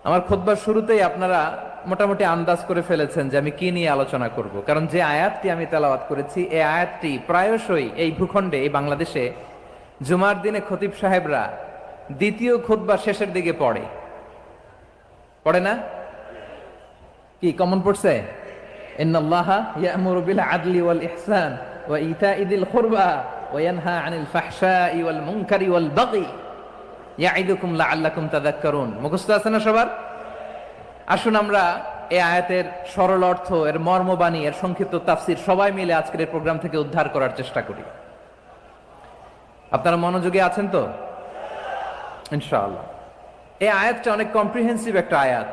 আমার খুতবার শুরুতেই আপনারা মোটামুটি আন্দাজ করে ফেলেছেন যে আমি কি নিয়ে আলোচনা করব, কারণ যে আয়াতটি আমি তেলাওয়াত করেছি এই আয়াতটি প্রায়শই এই ভূখণ্ডে, এই বাংলাদেশে জুমার দিনে খতিব সাহেবরা দ্বিতীয় খুতবার শেষের দিকে পড়ে পড়ে না? কি কমন পড়ছে? ইন্নাল্লাহা ইয়া'মুরু বিল আদলি ওয়াল ইহসান ওয়া ইতা'i যিল কুরবা ওয়া ইয়ানহা আনিল ফাহশাই ওয়াল মুনকারি ওয়াল বাগি ইয়া'iদুকুম লাআল্লাকুম তাযাক্কারুন। মুখস্থ আছে না সবার? আসুন আমরা এই আয়াতের সরল অর্থ, এর মর্মবাণী, এর সংক্ষিপ্ত তাফসীর সবাই মিলে আজকের এই প্রোগ্রাম থেকে উদ্ধার করার চেষ্টা করি। আপনারা মনোযোগী আছেন তো? ইনশাআল্লাহ। এই আয়াতটা অনেক কম্প্রিহেন্সিভ একটা আয়াত।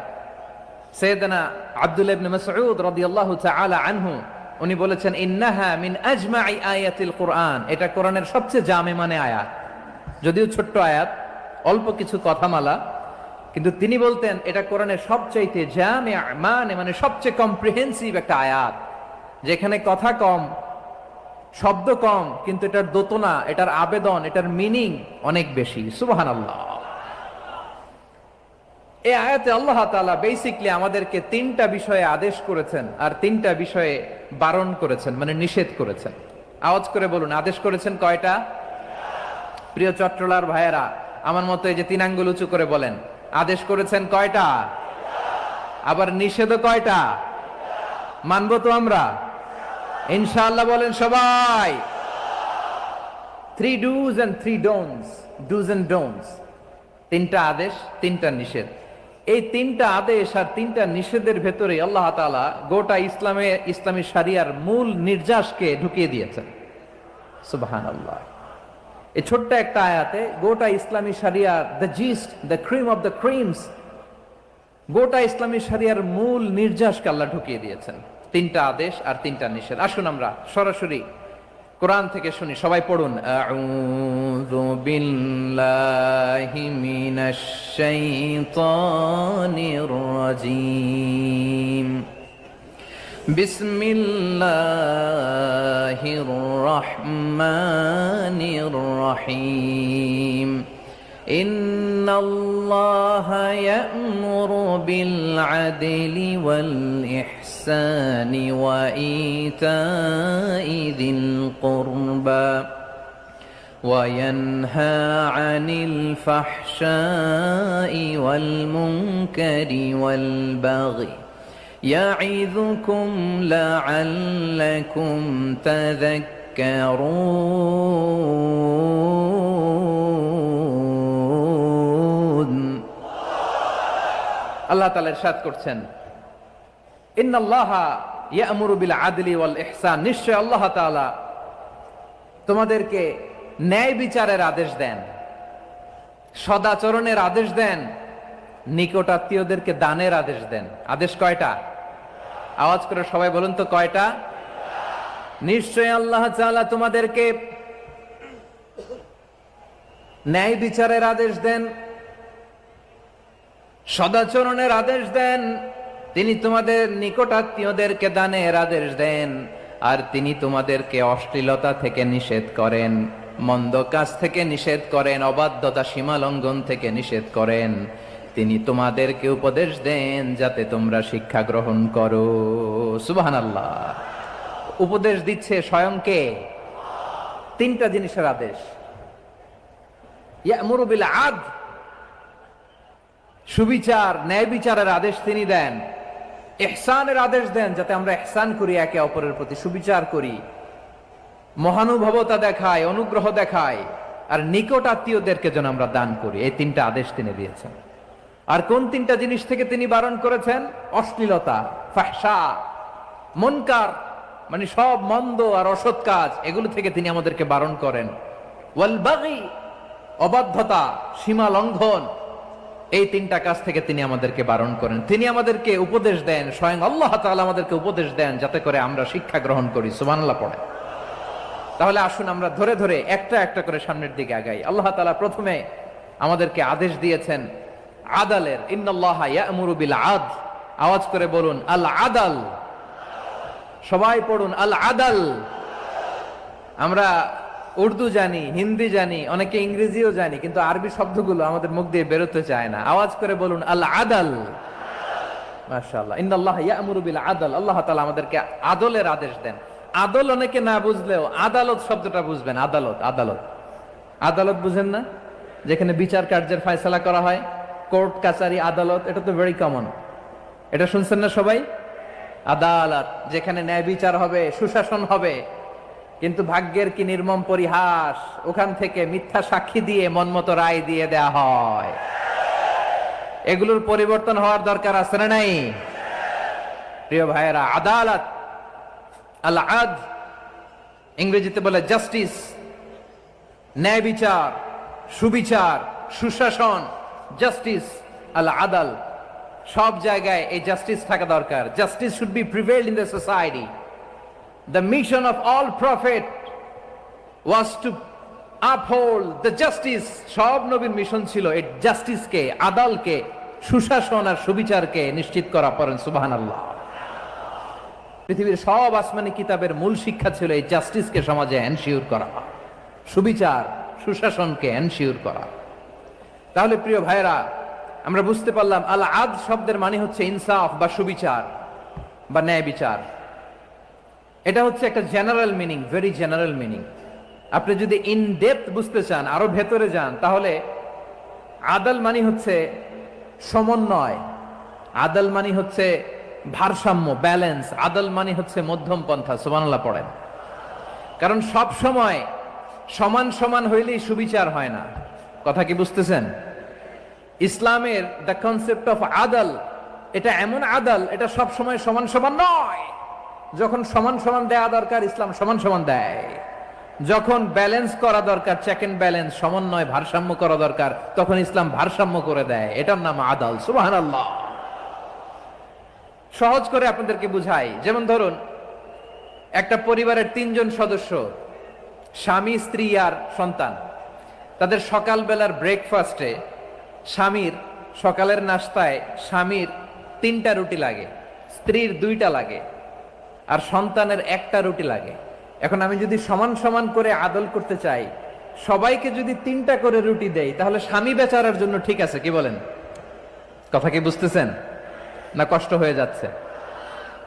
সাইয়েদনা আব্দুল্লাহ ইবনে মাসউদ রাদিয়াল্লাহু তাআলা আনহু উনি বলেছেন, ইন্নাহা মিন আজমাই আয়াতিল কুরআন। এটা কোরআনের সবচেয়ে জামে মানে আয়াত। যদিও ছোট্ট আয়াত, অল্প কিছু কথামালা, কিন্তু তিনি বলতেন এটা কোরআনের সবচাইতে জামে মানে সবচেয়ে কম্প্রিহেন্সিভ একটা আয়াত, যেখানে কথা কম, শব্দ কম, কিন্তু এটার দোতনা, এটার আবেদন, এটার মিনিং অনেক বেশি। সুবহানাল্লাহ। এই আয়াতে আল্লাহ তাআলা বেসিকলি আমাদেরকে তিনটা বিষয়ে আদেশ করেছেন আর তিনটা বিষয়ে বারণ করেছেন, মানে নিষেধ করেছেন। আওয়াজ করে বলুন, আদেশ করেছেন কয়টা? প্রিয় চট্টলার ভাইয়েরা, আমার মতো এই যে তিন আঙ্গুল উঁচু করে বলেন, আদেশ করেছেন কয়টা? আবার নিষেধও কয়টা? মানবো তো আমরা ইনশাআল্লাহ? বলেন সবাই। 3 do's and 3 don'ts, do's and don'ts। তিনটা আদেশ, তিনটা নিষেধ। এই তিনটা আদেশ আর তিনটা নিষেধের ভেতরে আল্লাহ তাআলা গোটা ইসলামী শরিয়ার মূল নির্যাসকে ঢুকিয়ে দিয়েছেন। সুবহানাল্লাহ। এই ছোট্ট একটা আয়াতে গোটা ইসলামী শরিয়ার, the gist, the cream of the creams, গোটা ইসলামী শরিয়ার মূল নির্যাসকে আল্লাহ ঢুকিয়ে দিয়েছেন। তিনটা আদেশ আর তিনটা নিষেধ। আসুন আমরা সরাসরি কোরআন থেকে শুনি, সবাই পড়ুন। আউযু বিল্লাহি মিনাশ শাইতানির রাজীম। বিসমিল্লাহির রহমানির রহিম। ইন্নাল্লাহা ইয়া'মুরু বিল আদলি ওয়াল ইহসানি ওয়া ইতা'i যিল কুরবা ওয়া ইয়ানহা আনিল ফাহশাই ওয়াল মুনকারি ওয়াল বাগি ইয়া'ইযুকুম লা'আল্লাকুম তাযাক্কারুন। আল্লাহ তাআলা ইরশাদ করছেন, ইন্নাল্লাহা ইয়া'মুরু বিল আদলি ওয়াল ইহসান। নিশ্চয় আল্লাহ তাআলা তোমাদেরকে ন্যায় বিচারের আদেশ দেন, সদাচরণের আদেশ দেন, নিকটাত্মীয়দেরকে দানের আদেশ দেন। আদেশ কয়টা? আওয়াজ করে সবাই বলুন তো কয়টা? নিশ্চয় আল্লাহ তাআলা তোমাদেরকে ন্যায় বিচারের আদেশ দেন, সদাচরণের আদেশ দেন, তিনি তোমাদের নিকটাত্মীয়দেরকে দানের আদেশ দেন, আর তিনি তোমাদেরকে অশ্লীলতা থেকে নিষেধ করেন, মন্দ কাজ থেকে নিষেধ করেন, অবাধ্যতা সীমা লঙ্ঘন থেকে নিষেধ করেন। তিনি তোমাদেরকে উপদেশ দেন যাতে তোমরা শিক্ষা গ্রহণ করো। সুবহানাল্লাহ। উপদেশ দিচ্ছে স্বয়ং কে? তিনটা জিনিসের আদেশ। ইয়া'মুরু বিল আদল, সুবিচার, ন্যায় বিচারের আদেশ তিনি দেন। ইহসানের আদেশ দেন, যাতে আমরা ইহসান করি, একে অপরের প্রতি সুবিচার করি, মহানুভবতা দেখায়, অনুগ্রহ দেখায়, আর নিকট আত্মীয়দেরকে যেন আমরা দান করি। এই তিনটা আদেশ তিনি দিয়েছেন। আর কোন তিনটা জিনিস থেকে তিনি বারণ করেছেন? অশ্লীলতা, ফাহশা, মুনকার, মানে সব মন্দ আর অসৎ কাজ, এগুলো থেকে তিনি আমাদেরকে বারণ করেন। ওয়াল বাগি, অবাধ্যতা, সীমা লঙ্ঘন, এই তিনটা কাজ থেকে তিনি আমাদেরকে বারণ করেন। তিনি আমাদেরকে উপদেশ দেন, স্বয়ং আল্লাহ তাআলা আমাদেরকে উপদেশ দেন যাতে করে আমরা শিক্ষা গ্রহণ করি। সুবহানাল্লাহ পড়ে। তাহলে আসুন আমরা ধরে ধরে একটা একটা করে সামনের দিকে আগাই। আল্লাহ তাআলা প্রথমে আমাদেরকে আদেশ দিয়েছেন আদালের। ইন্নাল্লাহা ইয়া'মুরু বিল আদল। আওয়াজ করে বলুন আল আদাল। সবাই পড়ুন আল আদাল। আমরা উর্দু জানি, হিন্দি জানি, অনেকে ইংরেজিও জানি, কিন্তু আরবি শব্দগুলো আমাদের মুখ দিয়ে বেরোতে চায় না। আওয়াজ করে বলুন আল আদাল। মাশাআল্লাহ, ইন্নাল্লাহ ইয়া'মুরু বিল আদল। আল্লাহ তাআলা আমাদেরকে আদলের আদেশ দেন। আদল অনেকে না বুঝলেও আদালত শব্দটা বুঝবেন। আদালত, আদালত, আদালত বুঝেন না? যেখানে বিচার কার্যের ফয়সালা করা হয়, কোর্ট কাচারি আদালত, এটা তো ভেরি কমন। এটা শুনছেন না সবাই? আদালত, যেখানে ন্যায় বিচার হবে, সুশাসন হবে। কিন্তু ভাগ্যের কি নির্মম পরিহাস, ওখান থেকে মিথ্যা সাক্ষী দিয়ে মনমতো রায় দিয়ে দেয়া হয়। এগুলোর পরিবর্তন হওয়ার দরকার আছে না নাই? প্রিয় ভাইয়েরা, আদালত, আল আদ, ইংরেজিতে বলে জাস্টিস, ন্যায় বিচার, সুবিচার, সুশাসন, জাস্টিস, আল আদাল। সব জায়গায় এই জাস্টিস থাকা দরকার। Justice should be prevailed in the society. The mission of all prophet was to uphold the justice. সব নবীর মিশন ছিল এই জাস্টিসকে, আদালকে, সুশাসন আর সুবিচারকে নিশ্চিত করা। পড়েন সুবহানাল্লাহ। পৃথিবীর সব আসমানি কিতাবের মূল শিক্ষা ছিল এই জাস্টিসকে সমাজে এনশিওর করা, সুবিচার, সুশাসনকে এনশিওর করা। তাহলে প্রিয় ভাইরা, আমরা বুঝতে পারলাম আল আদ শব্দের মানে হচ্ছে ইনসাফ বা সুবিচার বা ন্যায় বিচার। এটা হচ্ছে একটা general meaning, very general meaning. আপনি যদি ইন ডেপথ বুঝতে চান, আরো ভেতরে যান, তাহলে আদল মানে হচ্ছে সমন্বয়, আদল মানে হচ্ছে ভারসাম্য, ব্যালেন্স। আদল মানে হচ্ছে মধ্যম পন্থা। সুবহানাল্লাহ পড়েন। কারণ সব সময় সমান সমান হইলেই সুবিচার হয় না। কথা কি বুঝতেছেন? ইসলামের দ্য কনসেপ্ট অফ আদল, এটা এমন আদল, এটা সব সময় সমান সমান নয়। যখন সমান সমান দেয়া দরকার, ইসলাম সমান সমান দেয়। যখন ব্যালেন্স করা দরকার, চেক এন্ড ব্যালেন্স, সমন্বয়, ভারসাম্য করা দরকার, তখন ইসলাম ভারসাম্য করে দেয়। এটার নাম আদল। সুবহানাল্লাহ। সহজ করে আপনাদেরকে বুঝাই। যেমন ধরুন, একটা পরিবারের 3 জন সদস্য, স্বামী, স্ত্রী আর সন্তান। তাদের সকালবেলার ব্রেকফাস্টে, স্বামীর সকালের নাস্তায় স্বামীর 3টা রুটি লাগে, স্ত্রীর 2টা লাগে, আর সন্তানের 1টা রুটি লাগে। এখন আমি যদি সমান সমান করে আদল করতে চাই, সবাইকে যদি 3টা করে রুটি দেই, তাহলে স্বামী বেচারার জন্য ঠিক আছে? কি বলেন? কথা কি বুঝতেছেন না কষ্ট হয়ে যাচ্ছে?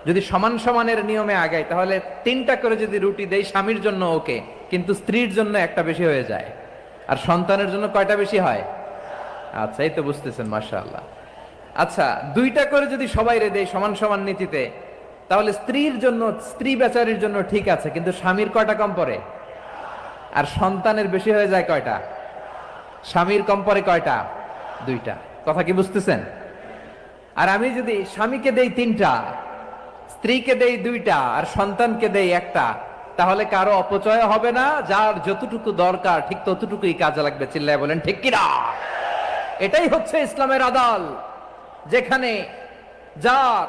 যদি সমান সমানের নিয়মে আগাই, তাহলে 3টা করে যদি রুটি দেই, স্বামীর জন্য ওকে, কিন্তু স্ত্রীর জন্য 1টা বেশি হয়ে যায়। আর সন্তানের জন্য কয়টা বেশি হয়? আচ্ছা, এই তো বুঝতেছেন, মাশাআল্লাহ। আচ্ছা, 2টা করে যদি সবাই দেই সমান সমান নীতিতে, তাহলে স্ত্রীর জন্য, স্ত্রী বেচারির জন্য ঠিক আছে, কিন্তু স্বামীর কয়টা কম পড়ে? আর সন্তানের বেশি হয়ে যায় কয়টা? স্বামীর কম পড়ে কয়টা? 2টা। কথা কি বুঝতেছেন? আর আমি যদি স্বামীকে দেই 3টা, স্ত্রীকে দেই 2টা, আর সন্তানকে দেই 1টা, তাহলে কারো অপচয় হবে না। যার যতটুকু দরকার ঠিক ততটুকুই কাজে লাগবে। চিল্লায় বলেন ঠিক কিনা? এটাই হচ্ছে ইসলামের আদল, যেখানে যার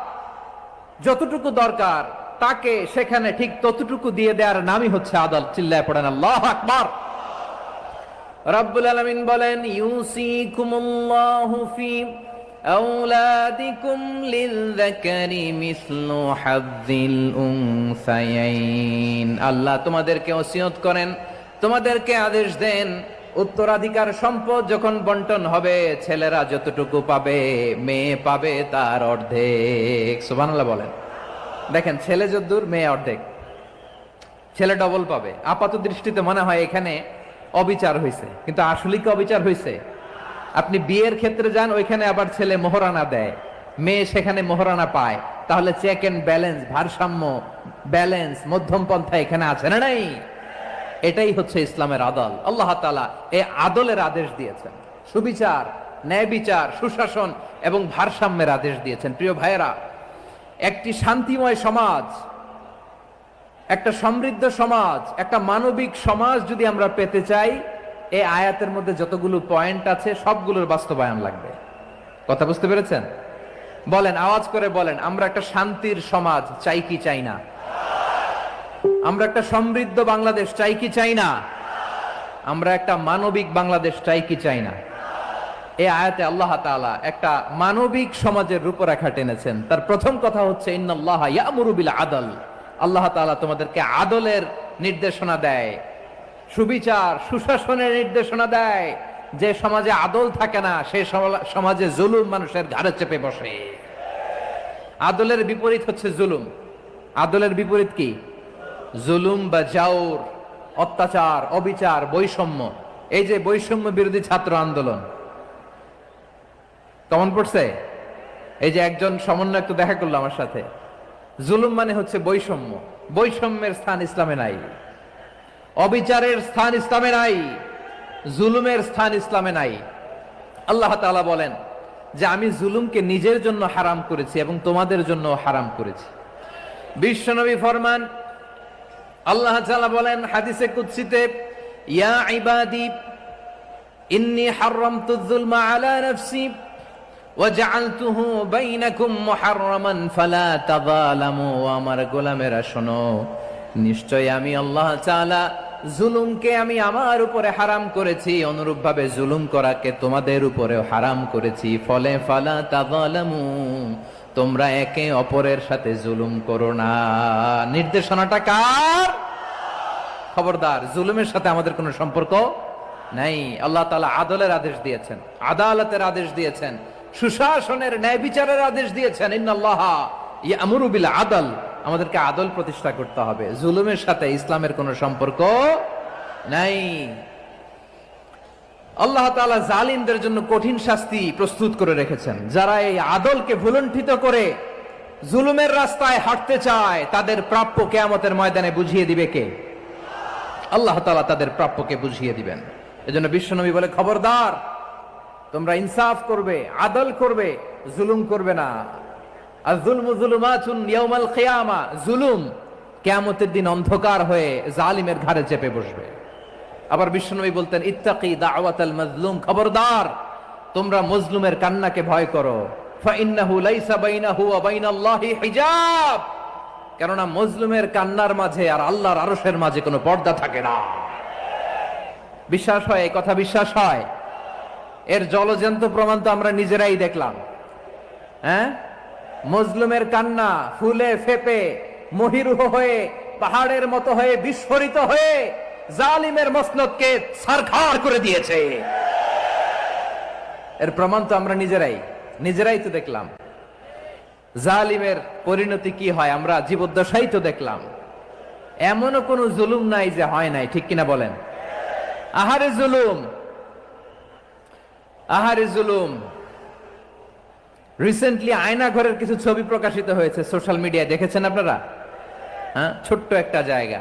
যতটুকু দরকার তাকে সেখানে ঠিক ততটুকু দিয়ে দেওয়ার নামই হচ্ছে আদল। চিল্লায় পড়েন আল্লাহু আকবার। রব্বুল আলামিন বলেন, ইউসিকুমুল্লাহু ফি আওলাদিকুম লিযযাকারি মিসলু হাযযিল উনসায়াইন। আল্লাহ তোমাদেরকে ওসিয়ত করেন, তোমাদেরকে আদেশ দেন, উত্তরাধিকার সম্পদ যখন বন্টন হবে, ছেলেরা যতটুকু পাবে, মেয়ে পাবে তার অর্ধেক। সুবহানাল্লাহ বলেন। দেখেন, ছেলে যদ্দূর, মেয়ে অর্ধেক। ছেলে ডবল পাবে। আপাত দৃষ্টিতে মনে হয় এখানে অবিচার হয়েছে, কিন্তু আসলে কি অবিচার হয়েছে? আপনি বিয়ের ক্ষেত্রে যান, ওইখানে আবার ছেলে মোহরানা দেয়, মেয়ে সেখানে মোহরানা পায়। তাহলে চেক এন্ড ব্যালেন্স, ভারসাম্য, ব্যালেন্স, মধ্যম পন্থা এখানে আছে না নাই? এটাই হচ্ছে ইসলামের আদল। আল্লাহ তাআলা এই আদলের আদেশ দিয়েছেন, সুবিচার, ন্যায় বিচার, সুশাসন এবং ভারসাম্যের আদেশ দিয়েছেন। প্রিয় ভাইয়েরা, একটি শান্তিময় সমাজ, একটা সমৃদ্ধ সমাজ, একটা মানবিক সমাজ যদি আমরা পেতে চাই, এই আয়াতের মধ্যে যতগুলো পয়েন্ট আছে সবগুলোর বাস্তবায়ন লাগবে। কথা বুঝতে পেরেছেন? বলেন, আওয়াজ করে বলেন, আমরা একটা শান্তির সমাজ চাই কি চাই না? আমরা একটা সমৃদ্ধ বাংলাদেশ চাই কি চাই না? আমরা একটা মানবিক বাংলাদেশ চাই কি চাই না? এই আয়াতে আল্লাহ তাআলা একটা মানবিক সমাজের রূপরেখা টেনেছেন। তার প্রথম কথা হচ্ছে, ইন্নাল্লাহা ইয়া'মুরু বিল আদল। আল্লাহ তাআলা তোমাদেরকে আদলের নির্দেশনা দেয়। সুবিচার সুশাসনের নির্দেশনা দেয়। যে সমাজে আদল থাকে না সেই সমাজে জুলুম মানুষের ঘাড়ে চেপে বসে। আদলের বিপরীত হচ্ছে জুলুম। আদলের বিপরীত কি? জুলুম বা জাওর, অত্যাচার, অবিচার, বৈষম্য। এই যে বৈষম্য বিরোধী ছাত্র আন্দোলন কেমন পড়ছে? এই যে একজন সমন্বয়ক তো দেখা করলো আমার সাথে। জুলুম মানে হচ্ছে বৈষম্য। বৈষম্যের স্থান ইসলামে নাই, অবিচারের স্থান ইসলামে নাই, জুলুমের স্থান ইসলামে নাই। আল্লাহ তাআলা বলেন যে আমি জুলুমকে নিজের জন্য হারাম করেছি এবং তোমাদের জন্য হারাম করেছি। বিশ্বনবী ফরমান, আল্লাহ তাআলা বলেন হাদিসে কুদসিতে, ইয়া ইবাদি ইন্নী হারামতুয যুলমা আলা নাফসি ওয়া জাআলতুহু বাইনাকুম মুহাররামান ফালা তাযালামু। আমার গোলামেরা শোনো, নিশ্চয় আমি আল্লাহ তাআলা জুলুমকে আমি আমার উপরে হারাম করেছি, অনুরূপভাবে জুলুম করাকে তোমাদের উপরেও হারাম করেছি। ফলে ফালা তাযালামু, তোমরা একে অপরের সাথে জুলুম করো না। নির্দেশনাটা কার? খবরদার, জুলুমের সাথে আমাদের কোনো সম্পর্ক নাই। আল্লাহ তাআলা আদলের আদেশ দিয়েছেন, আদালতের আদেশ দিয়েছেন, সুশাসনের, ন্যায় বিচারের আদেশ দিয়েছেন। ইন্নাল্লাহা ইয়ামুরু বিল আদল, আমাদেরকে আদল প্রতিষ্ঠা করতে হবে। জুলুমের সাথে ইসলামের কোনো সম্পর্ক নাই। আল্লাহ তাআলা জালিমদের জন্য কঠিন শাস্তি প্রস্তুত করে রেখেছেন। যারা এই আদলকে ভুলুণ্ঠিত করে জুলুমের রাস্তায় হাঁটতে চায়, তাদের প্রাপ্য কিয়ামতের ময়দানে বুঝিয়ে দিবে কে? আল্লাহ তাআলা তাদের প্রাপ্যকে বুঝিয়ে দিবেন। এজন্য বিশ্বনবী বলে, খবরদার, তোমরা ইনসাফ করবে, আদল করবে, জুলুম করবে না। আয-যুলমু যুলুমাতুন ইয়াউমাল কিয়ামা, জুলুম কিয়ামতের দিন অন্ধকার হয়ে জালিমের ঘাড়ে চেপে বসবে। আবার বিশ্বনবী বলতেন, ইত্তাকি দাওয়াতাল মাজলুম, খবরদার, তোমরা মজলুমের কান্নাকে ভয় করো। ফাইন্নাহু লাইসা বাইনাহু ওয়া বাইনাল্লাহি হিজাব, কেননা মজলুমের কান্নার মাঝে আর আল্লাহর আরশের মাঝে কোনো পর্দা থাকে না। বিশ্বাস হয়? এই কথা বিশ্বাস হয়? এর জলজ্যান্ত প্রমাণ তো আমরা নিজেরাই দেখলাম। হ্যাঁ, মজলুমের কান্না ফুলে ফেপে মহিরুহ হয়ে, পাহাড়ের মতো হয়ে, বিস্ফোরিত হয়ে জালিমের মসনদকে ছারখার করে দিয়েছে। এর প্রমাণ তো আমরা নিজেরাই তো দেখলাম। জালিমের পরিণতি কি হয় আমরা জীবদ্দশাই তো দেখলাম। এমনও কোন জুলুম নাই যে হয় নাই, ঠিক কিনা বলেন? আহারে জুলুম, আহারে জুলুম। রিসেন্টলি আয়না ঘরের কিছু ছবি প্রকাশিত হয়েছে সোশ্যাল মিডিয়ায়, দেখেছেন আপনারা? হ্যাঁ, ছোট্ট একটা জায়গা,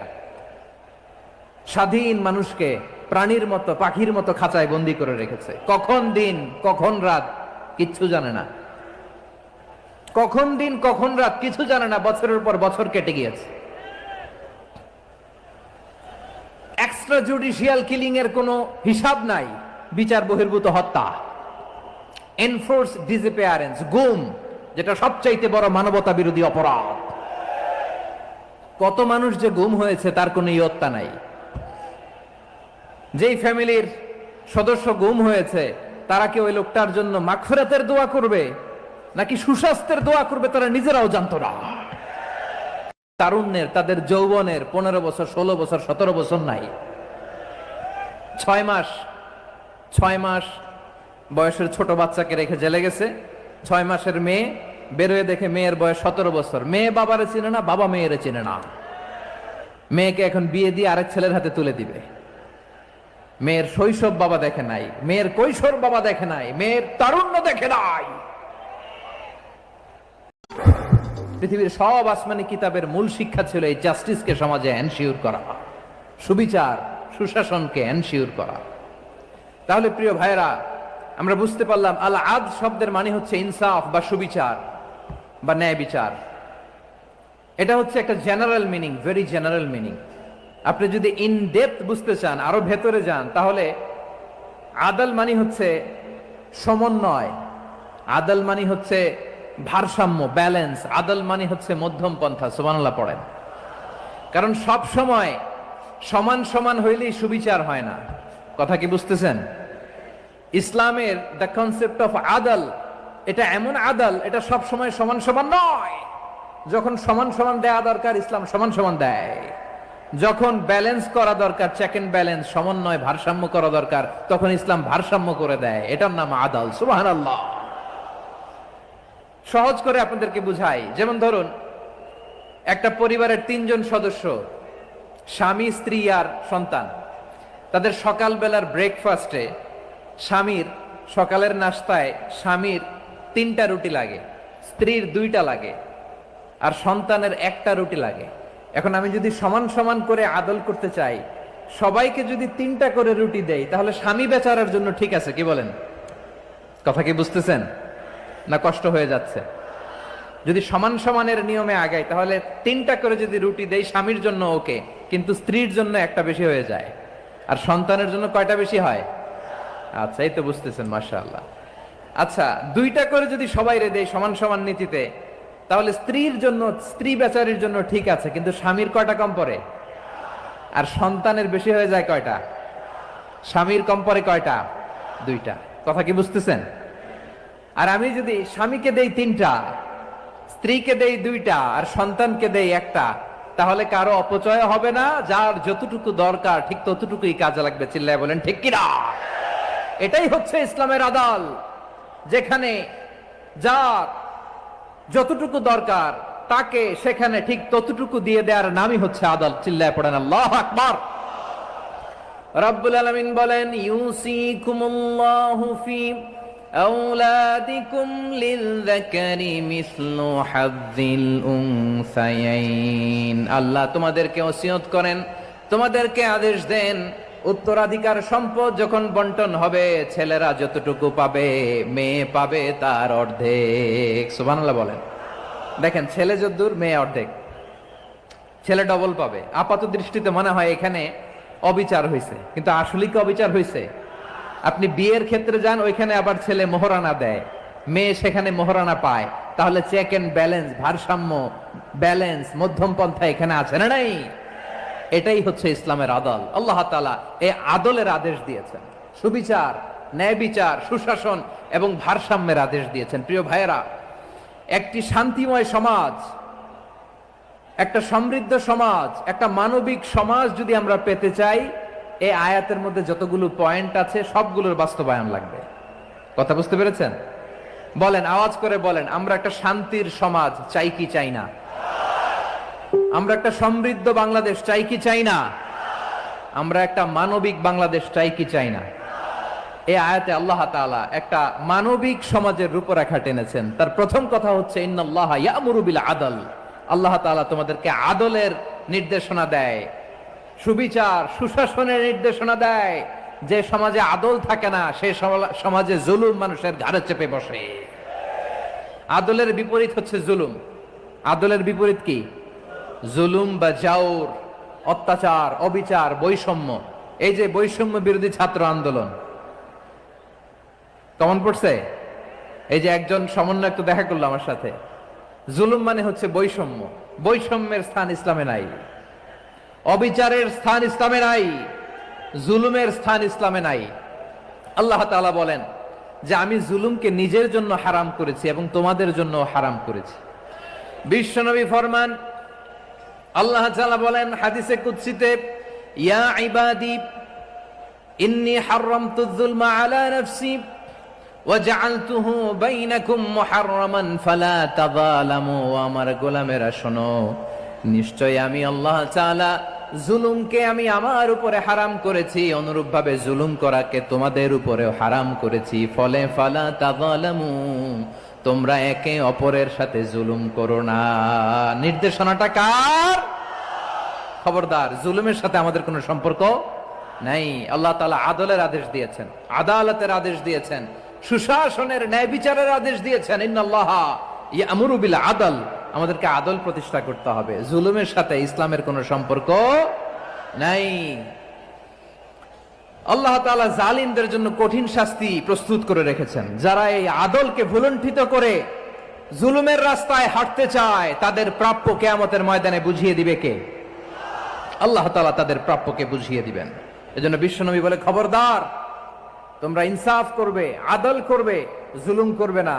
স্বাধীন মানুষকে প্রাণীর মতো, পাখির মতো খাঁচায় বন্দি করে রেখেছে। কখন দিন কখন রাত কিচ্ছু জানে না, কখন দিন কখন রাত কিছু জানে না। বছরের পর বছর কেটে গিয়েছে। এক্সট্রা জুডিশিয়াল কিলিং এর কোনো হিসাব নাই, বিচার বহির্ভূত হত্যা, এনফোর্স ডিসঅ্যাপিয়ারেন্স, গুম, যেটা সবচাইতে বড় মানবতা বিরোধী অপরাধ। কত মানুষ যে গুম হয়েছে তার কোনো ইয়ত্তা নাই। যেই ফ্যামিলির সদস্য গুম হয়েছে তারা কি ওই লোকটার জন্য মাগফিরাতের দোয়া করবে নাকি সুস্বাস্থ্যের দোয়া করবে তারা নিজেরাও জানতো না। তারুণ্যের, তাদের যৌবনের 15 বছর, 16 বছর, 17 বছর নাই। 6 মাস বয়সের ছোট বাচ্চাকে রেখে জেলে গেছে। 6 মাসের মেয়ে বেরোয় দেখে মেয়ের বয়স 17 বছর। মেয়ে বাবারে চিনে না, বাবা মেয়েরে চিনে না। মেয়েকে এখন বিয়ে দিয়ে আরেক ছেলের হাতে তুলে দিবে। মেয়ের শৈশব বাবা দেখে নাই, মেয়ের কৈশোর বাবা দেখে নাই, মেয়ের তারুণ্য দেখে নাই। পৃথিবীর সব আসমানি কিতাবের মূল শিক্ষা ছিল এই জাস্টিসকে সমাজে এনশিওর করা, সুবিচার সুশাসনকে এনশিওর করা। তাহলে প্রিয় ভাইরা, আমরা বুঝতে পারলাম আল আদ শব্দের মানে হচ্ছে ইনসাফ বা সুবিচার বা ন্যায় বিচার। এটা হচ্ছে একটা general meaning, very general meaning. আপনি যদি ইন ডেপথ বুঝতে চান, আরো ভেতরে যান, তাহলে আদল মানে হচ্ছে সমন্বয়, আদল মানে হচ্ছে ভারসাম্য, ব্যালেন্স। আদল মানে হচ্ছে মধ্যম পন্থা। সুবহানাল্লাহ পড়েন। কারণ সব সময় সমান সমান হইলেই সুবিচার হয় না। কথা কি বুঝতেছেন? ইসলামের দ্য কনসেপ্ট অফ আদল, এটা এমন আদল, এটা সব সময় সমান সমান নয়। যখন সমান সমান দেয়া দরকার ইসলাম সমান সমান দেয়, যখন ব্যালেন্স করা দরকার, চেক এন্ড ব্যালেন্স, সমন্বয়, ভারসাম্য করা দরকার, তখন ইসলাম ভারসাম্য করে দেয়। এটার নাম আদাল। সুবহানাল্লাহ। সহজ করে আপনাদেরকে বুঝাই, যেমন ধরুন একটা পরিবারের 3 জন সদস্য, স্বামী, স্ত্রী আর সন্তান। তাদের সকালবেলার ব্রেকফাস্টে স্বামীর, সকালের নাস্তায় স্বামীর 3টা রুটি লাগে, স্ত্রীর 2টা লাগে, আর সন্তানের 1টা রুটি লাগে। এখন আমি যদি সমান সমান করে আদল করতে চাই, সবাইকে যদি 3টা করে রুটি দেই, তাহলে স্বামী বেচারার জন্য ঠিক আছে, কি বলেন? কথা কি বুঝতেছেন না কষ্ট হয়ে যাচ্ছে? যদি সমান সমানের নিয়মে আগাই, তাহলে 3টা করে যদি রুটি দেই স্বামীর জন্য ওকে, কিন্তু স্ত্রীর জন্য 1টা বেশি হয়ে যায়। আর সন্তানের জন্য কয়টা বেশি হয়? আচ্ছা, এই তো বুঝতেছেন, মাশাআল্লাহ। আচ্ছা, 2টা করে যদি সবাই দেই সমান সমান নীতিতে, তাহলে স্ত্রীর জন্য, স্ত্রী বেচারির জন্য ঠিক আছে, কিন্তু স্বামীর কয়টা কম পড়ে? আর সন্তানের বেশি হয়ে যায় কয়টা? স্বামীর কম পড়ে কয়টা? 2টা। কথা কি বুঝতেছেন? আর আমি যদি স্বামীকে দেই 3টা, স্ত্রীকে দেই 2টা, আর সন্তানকে দেই 1টা, তাহলে কারো অপচয় হবে না, যার যতটুকু দরকার ঠিক ততটুকুই কাজে লাগবে। চিল্লায় বলেন ঠিক কিনা? এটাই হচ্ছে ইসলামের আদাল, যেখানে যার যতটুকু দরকার তাকে সেখানে ঠিক ততটুকু দিয়ে দেওয়ার নামই হচ্ছে আদাল। চিল্লায় পড়েন আল্লাহু আকবার। রব্বুল আলামিন বলেন, ইউসিকুমুল্লাহু ফি আওলাদিকুম লিযযাকারি মিসলু হাযযিল উনসায়াইন। আল্লাহ তোমাদেরকে ওসিয়ত করেন, তোমাদেরকে আদেশ দেন, উত্তরাধিকার সম্পদ যখন বন্টন হবে, ছেলেরা যতটুকু পাবে, মেয়ে পাবে তার অর্ধেক। সুবহানাল্লাহ বলেন। দেখেন, ছেলে যদ্দূর, মেয়ে অর্ধেক, ছেলে ডবল পাবে। আপাত দৃষ্টিতে মনে হয় এখানে অবিচার হয়েছে, কিন্তু আসলে কি অবিচার হয়েছে? আপনি বিয়ের ক্ষেত্রে যান, ওইখানে আবার ছেলে মোহরানা দেয়, মেয়ে সেখানে মোহরানা পায়। তাহলে চেক এন্ড ব্যালেন্স, ভারসাম্য, ব্যালেন্স, মধ্যম পন্থা এখানে আছে না নাই? এটাই হচ্ছে ইসলামের আদল। আল্লাহ তাআলা এই আদলের আদেশ দিয়েছেন, সুবিচার, ন্যায় বিচার, সুশাসন এবং ভারসাম্যের আদেশ দিয়েছেন। প্রিয় ভাইয়েরা, একটি শান্তিময় সমাজ, একটা সমৃদ্ধ সমাজ, একটা মানবিক সমাজ যদি আমরা পেতে চাই, এই আয়াতের মধ্যে যতগুলো পয়েন্ট আছে সবগুলোর বাস্তবায়ন লাগবে। কথা বুঝতে পেরেছেন? বলেন, আওয়াজ করে বলেন, আমরা একটা শান্তির সমাজ চাই কি চাই না? আমরা একটা সমৃদ্ধ বাংলাদেশ চাই কি চাই না? আমরা একটা মানবিক বাংলাদেশ চাই কি চাই না? এই আয়াতে আল্লাহ তাআলা একটা মানবিক সমাজের রূপরেখা টেনেছেন। তার প্রথম কথা হচ্ছে, ইন্নাল্লাহা ইয়ামুরু বিল আদল। আল্লাহ তাআলা তোমাদেরকে আদলের নির্দেশনা দেয়, সুবিচার, সুশাসনের নির্দেশনা দেয়। যে সমাজে আদল থাকে না, সেই সমাজে জুলুম মানুষের ঘাড়ে চেপে বসে। আদলের বিপরীত হচ্ছে জুলুম। আদলের বিপরীত কি? জুলুম বা জাওর, অত্যাচার, অবিচার, বৈষম্য। এই যে বৈষম্য বিরোধী ছাত্র আন্দোলন কেমন পড়ছে? এই যে একজন সমন্বয়ক তো দেখা করলো আমার সাথে। জুলুম মানে হচ্ছে বৈষম্য। বৈষম্যের স্থান ইসলামে নাই, অবিচারের স্থান ইসলামে নাই, জুলুমের স্থান ইসলামে নাই। আল্লাহ তাআলা বলেন যে আমি জুলুমকে নিজের জন্য হারাম করেছি এবং তোমাদের জন্য হারাম করেছি। বিশ্বনবী ফরমান, আল্লাহ তাআলা বলেন হাদিসে কুদসিতে, ইয়া ইবাদি ইন্নী হারামতুয যুলমা আলা নাফসি ওয়া জাআলতুহু বাইনাকুম মুহাররামান ফালা তাযালামু। আমার গোলামেরা শোনো, নিশ্চয় আমি আল্লাহ তাআলা জুলুমকে আমি আমার উপরে হারাম করেছি, অনুরূপভাবে জুলুম করাকে তোমাদের উপরেও হারাম করেছি। ফলে ফালা তাযালামু, তোমরা একে অপরের সাথে জুলুম করো না। নির্দেশনাটা কার? খবরদার, জুলুমের সাথে আমাদের কোনো সম্পর্ক নাই। আল্লাহ তাআলা আদলের আদেশ দিয়েছেন, আদালতের আদেশ দিয়েছেন, সুশাসনের, ন্যায় বিচারের আদেশ দিয়েছেন। ইন্নাল্লাহা ইয়ামুরু বিল আদল, আমাদেরকে আদল প্রতিষ্ঠা করতে হবে। জুলুমের সাথে ইসলামের কোনো সম্পর্ক নাই। আল্লাহ তাআলা জালিমদের জন্য কঠিন শাস্তি প্রস্তুত করে রেখেছেন। যারা এই আদলকে ভুলুণ্ঠিত করে জুলুমের রাস্তায় হাঁটতে চায়, তাদের প্রাপ্য কিয়ামতের ময়দানে বুঝিয়ে দিবে কে? আল্লাহ তাআলা তাদের প্রাপ্যকে বুঝিয়ে দিবেন। এজন্য বিশ্বনবী বলে, খবরদার, তোমরা ইনসাফ করবে, আদল করবে, জুলুম করবে না।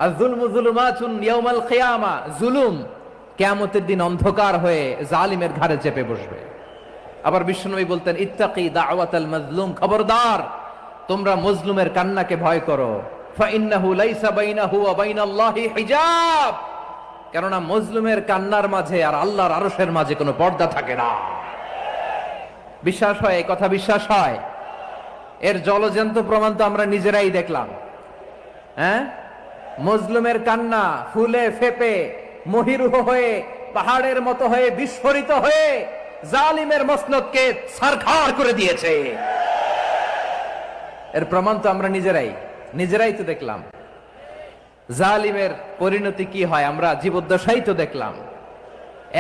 আয-যুলমু যুলুমাতুন ইয়াউমাল কিয়ামা। জুলুম কিয়ামতের দিন অন্ধকার হয়ে জালিমের ঘাড়ে চেপে বসবে। আবার বিশ্বনবী বলতেন, ইত্তাকি দাওয়াতাল মাজলুম, খবরদার তোমরা মজলুমের কান্নাকে ভয় করো। ফাইন্নাহু লাইসা বাইনাহু ওয়া বাইনাল্লাহি হিজাব, কেননা মজলুমের কান্নার মাঝে আর আল্লাহর আরশের মাঝে কোনো পর্দা থাকে না। বিশ্বাস হয়? এই কথা বিশ্বাস হয়? এর জলজ্যান্ত প্রমাণ তো আমরা নিজেরাই দেখলাম। হ্যাঁ, মজলুমের কান্না ফুলে ফেপে মহিরুহ হয়ে পাহাড়ের মতো হয়ে বিস্ফোরিত হয়ে জালিমের মসনদকে ছারখার করে দিয়েছে। এর প্রমাণ তো আমরা নিজেরাই তো দেখলাম। জালিমের পরিণতি কি হয় আমরা জীবদ্দশাই তো দেখলাম।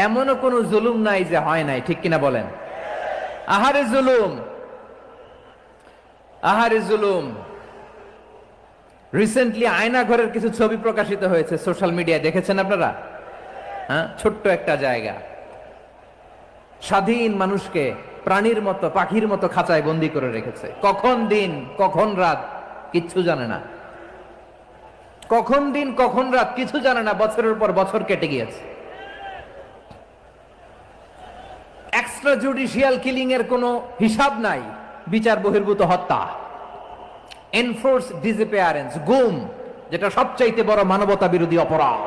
এমনও কোন জুলুম নাই যে হয় নাই, ঠিক কিনা বলেন? আহারে জুলুম, আহারে জুলুম। রিসেন্টলি আয়না ঘরের কিছু ছবি প্রকাশিত হয়েছে সোশ্যাল মিডিয়ায়, দেখেছেন আপনারা? হ্যাঁ, ছোট্ট একটা জায়গা, স্বাধীন মানুষকে প্রাণীর মতো পাখির মতো খাঁচায় বন্দি করে রেখেছে। কখন দিন কখন রাত কিচ্ছু জানে না, কখন দিন কখন রাত কিছু জানে না। বছরের পর বছর কেটে গিয়েছে। এক্সট্রা জুডিশিয়াল কিলিং এর কোনো হিসাব নাই, বিচার বহির্ভূত হত্যা, এনফোর্স ডিসঅ্যাপিয়ারেন্স, গুম, যেটা সবচাইতে বড় মানবতা বিরোধী অপরাধ।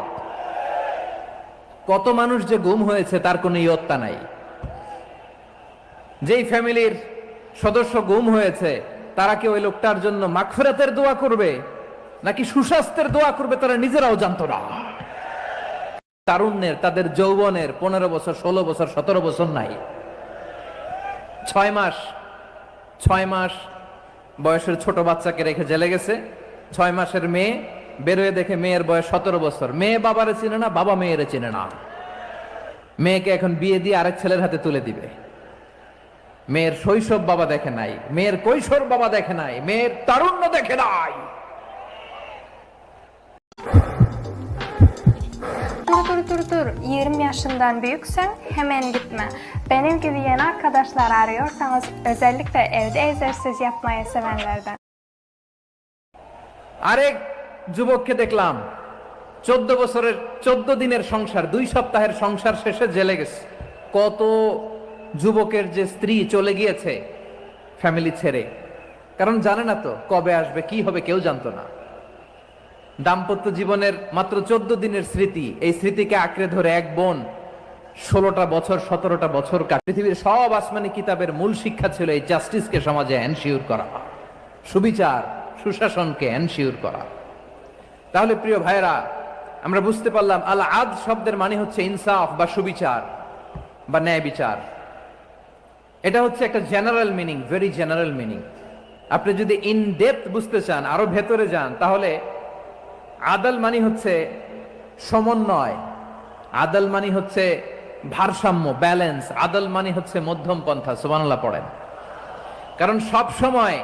কত মানুষ যে গুম হয়েছে তার কোনো ইয়ত্তা নাই। যেই ফ্যামিলির সদস্য গুম হয়েছে তারা কি ওই লোকটার জন্য মাগফিরাতের দোয়া করবে নাকি সুস্বাস্থ্যের দোয়া করবে তারা নিজেরাও জানতো না। তারুণ্যের, তাদের যৌবনের 15 বছর 16 বছর 17 বছর নাই। 6 মাস বয়সের ছোট বাচ্চাকে রেখে জেলে গেছে। 6 মাসের মেয়ে বেরোয় দেখে মেয়ের বয়স 17 বছর। মেয়ে বাবারে চিনে না, বাবা মেয়েরে চিনে না। মেয়েকে এখন বিয়ে দিয়ে আরেক ছেলের হাতে তুলে দিবে। মেয়ের শৈশব বাবা দেখে নাই, মেয়ের কৈশোর বাবা দেখে নাই, মেয়ের তারুণ্য দেখে নাই। Dur, 20 yaşından büyüksen hemen gitme. Benim gibi yeni arkadaşlar arıyorsanız özellikle evde egzersiz yapmayı sevenlerden. আরেক যুবককে দেখলাম 14 দিনের সংসার, 2 সপ্তাহের সংসার শেষে জেলে গেছে। কত যুবকের যে স্ত্রী চলে গিয়েছে ফ্যামিলি ছেড়ে, কারণ জানে না তো কবে আসবে কি হবে, কেউ জানতো না। দাম্পত্য জীবনের মাত্র 14 দিনের স্মৃতি, এই স্মৃতিকে আঁকড়ে ধরে এক বোন 16টা বছর 17টা বছর পৃথিবীর সব আসমানি কিতাবের মূল শিক্ষা ছিল এই জাস্টিসকে সমাজে এনশিওর করা, সুবিচার সুশাসনকে এনশিওর করা। তাহলে প্রিয় ভাইরা, আমরা বুঝতে পারলাম আল আদ শব্দের মানে হচ্ছে ইনসাফ বা সুবিচার বা ন্যায় বিচার। এটা হচ্ছে একটা general meaning, very general meaning. আপনি যদি ইন ডেপথ বুঝতে চান, আরো ভেতরে যান, তাহলে আদল মানে হচ্ছে সমন্বয়, আদল মানে হচ্ছে ভারসাম্য, ব্যালেন্স। আদল মানে হচ্ছে মধ্যম পন্থা। সুবহানাল্লাহ পড়েন। কারণ সব সময়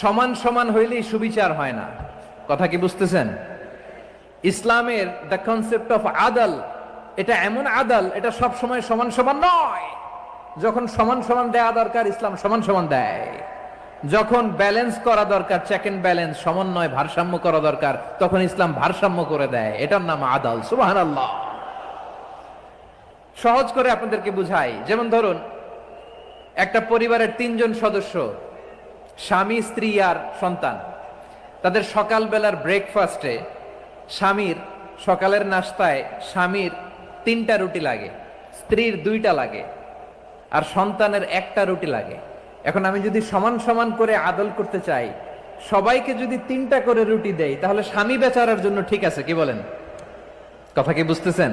সমান সমান হইলেই সুবিচার হয় না। কথা কি বুঝতেছেন? ইসলামের দ্য কনসেপ্ট অফ আদল, এটা এমন আদল, এটা সব সময় সমান সমান নয়। যখন সমান সমান দেয়া দরকার ইসলাম সমান সমান দেয়, যখন ব্যালেন্স করা দরকার, চেক এন্ড ব্যালেন্স, সমন্বয় ভারসাম্য করা দরকার, তখন ইসলাম ভারসাম্য করে দেয়। এটার নাম আদল। সুবহানাল্লাহ। সহজ করে আপনাদেরকে বুঝাই, যেমন ধরুন একটা পরিবারের 3 জন সদস্য, স্বামী স্ত্রী আর সন্তান। তাদের সকালবেলার ব্রেকফাস্টে স্বামীর, সকালের নাস্তায় স্বামীর 3টা রুটি লাগে, স্ত্রীর 2টা লাগে, আর সন্তানের 1টা রুটি লাগে। এখন আমি যদি সমান সমান করে আদল করতে চাই, সবাইকে যদি 3টা করে রুটি দেই, তাহলে স্বামী বেচারার জন্য ঠিক আছে? কি বলেন? কথা কি বুঝতেছেন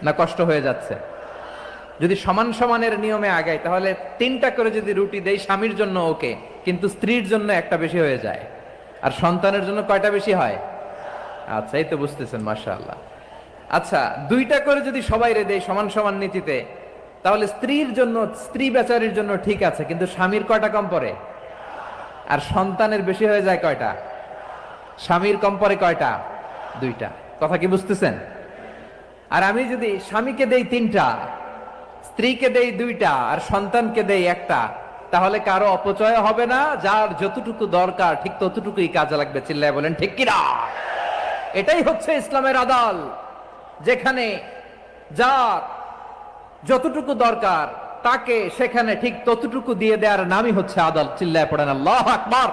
না কষ্ট হয়ে যাচ্ছে? যদি সমান সমানের নিয়মে আগাই, তাহলে 3টা করে যদি রুটি দেই স্বামীর জন্য ওকে, কিন্তু স্ত্রীর জন্য 1টা বেশি হয়ে যায়। আর সন্তানের জন্য কয়টা বেশি হয়? আচ্ছা, এই তো বুঝতেছেন, মাশাআল্লাহ। আচ্ছা, 2টা করে যদি সবাই রে দেই সমান সমান নীতিতে, তাহলে স্ত্রীর জন্য, স্ত্রী বেচারির জন্য ঠিক আছে, কিন্তু স্বামীর কয়টা কম পড়ে? আর সন্তানের বেশি হয়ে যায় কয়টা? স্বামীর কম পড়ে কয়টা? 2টা। কথা কি বুঝতেছেন? আর আমি যদি স্বামীকে দেই 3টা, স্ত্রীকে দেই 2টা, আর সন্তানকে দেই 1টা, তাহলে কারো অপচয় হবে না। যার যতটুকু দরকার ঠিক ততটুকুই কাজে লাগবে। চিল্লায় বলেন ঠিক কিনা? এটাই হচ্ছে ইসলামের আদল, যেখানে যার যতটুকু দরকার তাকে সেখানে ঠিক ততটুকু দিয়ে দেওয়ার নামই হচ্ছে আদল। চিল্লায় পড়েন আল্লাহু আকবার।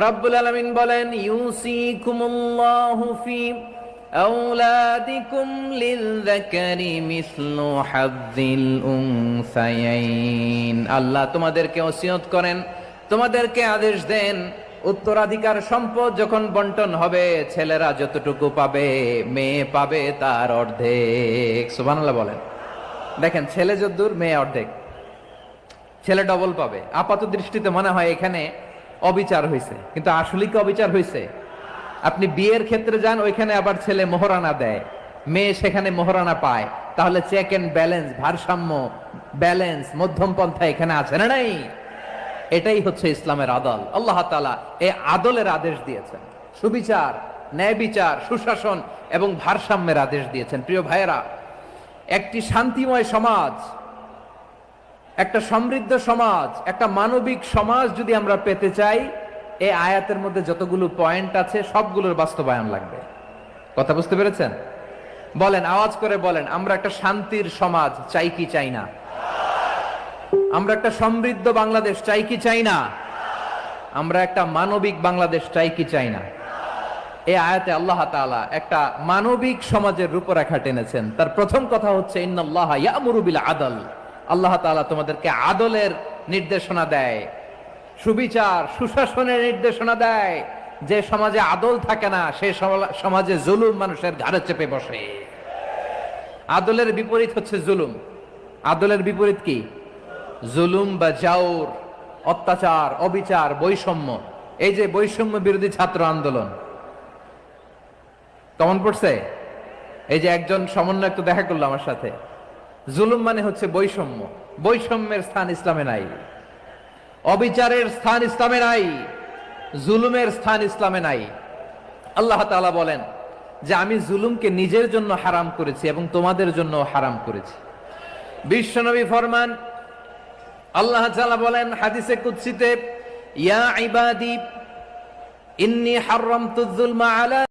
রব্বুল আলামিন বলেন, ইউসিকুমুল্লাহু ফি আওলাদিকুম লিযযাকারি মিসলু হাযযিল উনসায়াইন। আল্লাহ তোমাদেরকে ওসিয়ত করেন, তোমাদেরকে আদেশ দেন, উত্তরাধিকার সম্পদ যখন বন্টন হবে ছেলেরা যতটুকু পাবে মেয়ে পাবে তার অর্ধেক। সুবহানাল্লাহ বলেন। দেখেন, ছেলে যদ্দূর মেয়ে অর্ধেক, ছেলে ডবল পাবে। আপাত দৃষ্টিতে মনে হয় এখানে অবিচার হয়েছে, কিন্তু আসলে কি অবিচার হয়েছে? আপনি বিয়ের ক্ষেত্রে যান, ওইখানে আবার ছেলে মোহরানা দেয়, মেয়ে সেখানে মোহরানা পায়। তাহলে চেক এন্ড ব্যালেন্স, ভারসাম্য, ব্যালেন্স, মধ্যম পন্থা এখানে আছে না নাই? এটাই হচ্ছে ইসলামের আদল। আল্লাহ তাআলা এই আদলের আদেশ দিয়েছেন, সুবিচার, ন্যায় বিচার, সুশাসন এবং ভারসাম্যের আদেশ দিয়েছেন। প্রিয় ভাইয়েরা, একটি শান্তিময় সমাজ, একটা সমৃদ্ধ সমাজ, একটা মানবিক সমাজ যদি আমরা পেতে চাই, এই আয়াতের মধ্যে যতগুলো পয়েন্ট আছে সবগুলোর বাস্তবায়ন লাগবে। কথা বুঝতে পেরেছেন? বলেন, আওয়াজ করে বলেন, আমরা একটা শান্তির সমাজ চাই কি চাই না? আমরা একটা সমৃদ্ধ বাংলাদেশ চাই কি চাই না? আমরা একটা মানবিক বাংলাদেশ চাই কি চাই না? এই আয়াতে আল্লাহ তাআলা একটা মানবিক সমাজের রূপরেখা টেনেছেন। তার প্রথম কথা হচ্ছে, ইন্নাল্লাহা ইয়ামুরু বিল আদল। আল্লাহ তাআলা তোমাদেরকে আদলের নির্দেশনা দেয়, সুবিচার, সুশাসনের নির্দেশনা দেয়। যে সমাজে আদল থাকে না সেই সমাজে জুলুম মানুষের ঘাড়ে চেপে বসে। আদলের বিপরীত হচ্ছে জুলুম। আদলের বিপরীত কি? জুলুম বা জাওর, অত্যাচার, অবিচার, বৈষম্য। এই যে বৈষম্য বিরোধী ছাত্র আন্দোলন কেমন পড়ছে? এই যে একজন সমন্বয়ক তো দেখা করলো আমার সাথে। জুলুম মানে হচ্ছে বৈষম্য। বৈষম্যের স্থান ইসলামে নাই, অবিচারের স্থান ইসলামে নাই, জুলুমের স্থান ইসলামে নাই। আল্লাহ তাআলা বলেন যে আমি জুলুমকে নিজের জন্য হারাম করেছি এবং তোমাদের জন্য হারাম করেছি। বিশ্বনবী ফরমান, আল্লাহ তাআলা বলেন হাদিসে কুদসিতে, ইয়া ইবাদি ইন্নী হারামতুয যুলমা আলা